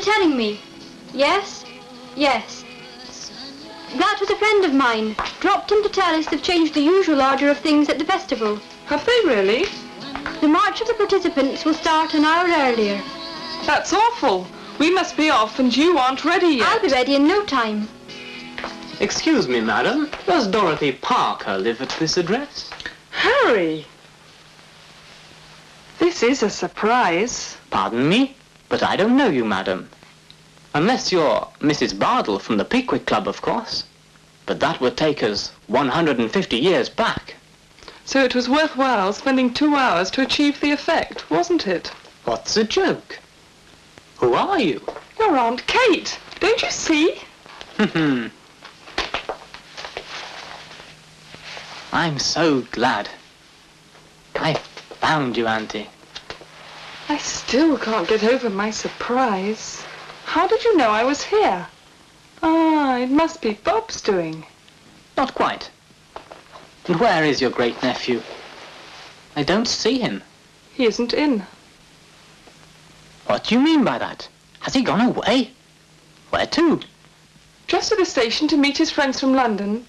telling me? Yes? Yes. That was a friend of mine. Dropped in to tell us they've changed the usual order of things at the festival. Have they really? The march of the participants will start an hour earlier. That's awful. We must be off and you aren't ready yet. I'll be ready in no time. Excuse me, madam. Does Dorothy Parker live at this address? Harry! This is a surprise. Pardon me, but I don't know you, madam. Unless you're Mrs. Bardell from the Pickwick Club, of course. But that would take us 150 years back. So it was worthwhile spending 2 hours to achieve the effect, wasn't it? What's the joke? Who are you? Your Aunt Kate. Don't you see? I'm so glad. I found you, Auntie. I still can't get over my surprise. How did you know I was here? Ah, it must be Bob's doing. Not quite. And where is your great-nephew? I don't see him. He isn't in. What do you mean by that? Has he gone away? Where to? Just at the station to meet his friends from London.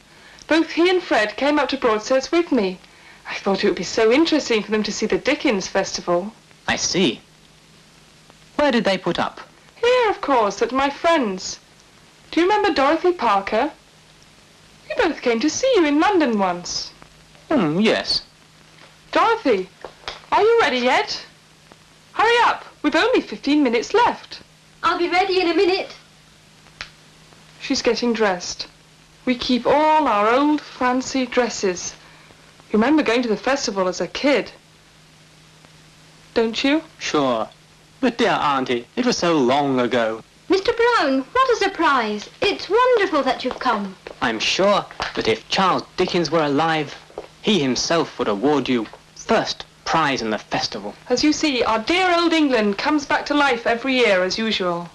Both he and Fred came up to Broadstairs with me. I thought it would be so interesting for them to see the Dickens Festival. I see. Where did they put up? Here, of course, at my friend's. Do you remember Dorothy Parker? We both came to see you in London once. Yes. Dorothy, are you ready yet? Hurry up, we've only 15 minutes left. I'll be ready in a minute. She's getting dressed. We keep all our old fancy dresses. You remember going to the festival as a kid, don't you? Sure. But dear Auntie, it was so long ago. Mr. Brown, what a surprise. It's wonderful that you've come. I'm sure that if Charles Dickens were alive, he himself would award you first prize in the festival. As you see, our dear old England comes back to life every year as usual.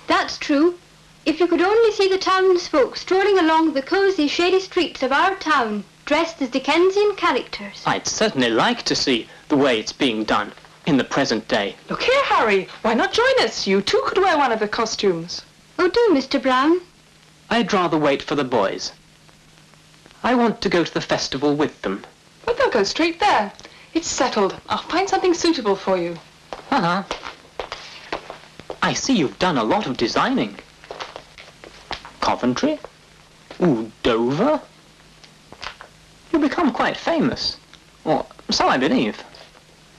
That's true. If you could only see the townsfolk strolling along the cosy, shady streets of our town, dressed as Dickensian characters. I'd certainly like to see the way it's being done in the present day. Look here, Harry. Why not join us? You too could wear one of the costumes. Oh, do, Mr. Brown. I'd rather wait for the boys. I want to go to the festival with them. But they'll go straight there. It's settled. I'll find something suitable for you. Uh-huh. I see you've done a lot of designing. Coventry? Ooh, Dover? You've become quite famous. Or so I believe.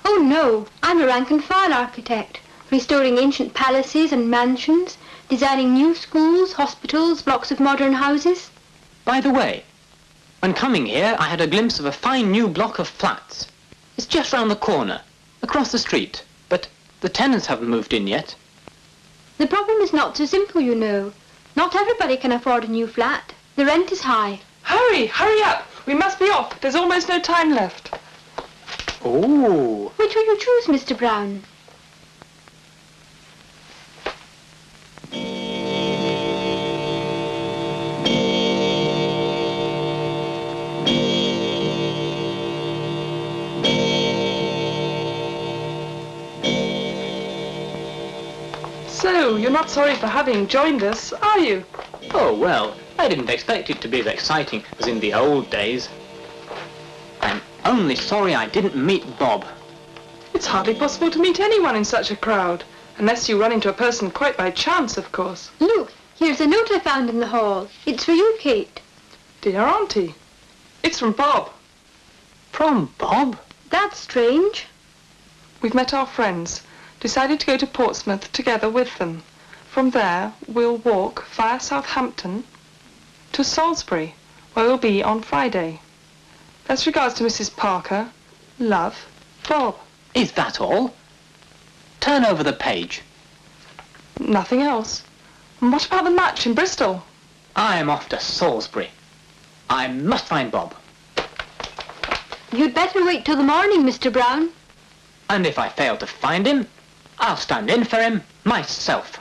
Oh, no. I'm a rank-and-file architect, restoring ancient palaces and mansions, designing new schools, hospitals, blocks of modern houses. By the way, when coming here, I had a glimpse of a fine new block of flats. It's just round the corner, across the street, but the tenants haven't moved in yet. The problem is not so simple, you know. Not everybody can afford a new flat. The rent is high. Hurry up. We must be off. There's almost no time left. Oh. Which will you choose, Mr. Brown? So, you're not sorry for having joined us, are you? Oh, well, I didn't expect it to be as exciting as in the old days. I'm only sorry I didn't meet Bob. It's hardly possible to meet anyone in such a crowd, unless you run into a person quite by chance, of course. Look, here's a note I found in the hall. It's for you, Kate. Dear Auntie, it's from Bob. From Bob? That's strange. We've met our friends, decided to go to Portsmouth together with them. From there, we'll walk via Southampton to Salisbury, where we'll be on Friday. Best regards to Mrs. Parker. Love, Bob. Is that all? Turn over the page. Nothing else. And what about the match in Bristol? I'm off to Salisbury. I must find Bob. You'd better wait till the morning, Mr. Brown. And if I fail to find him, I'll stand in for him myself.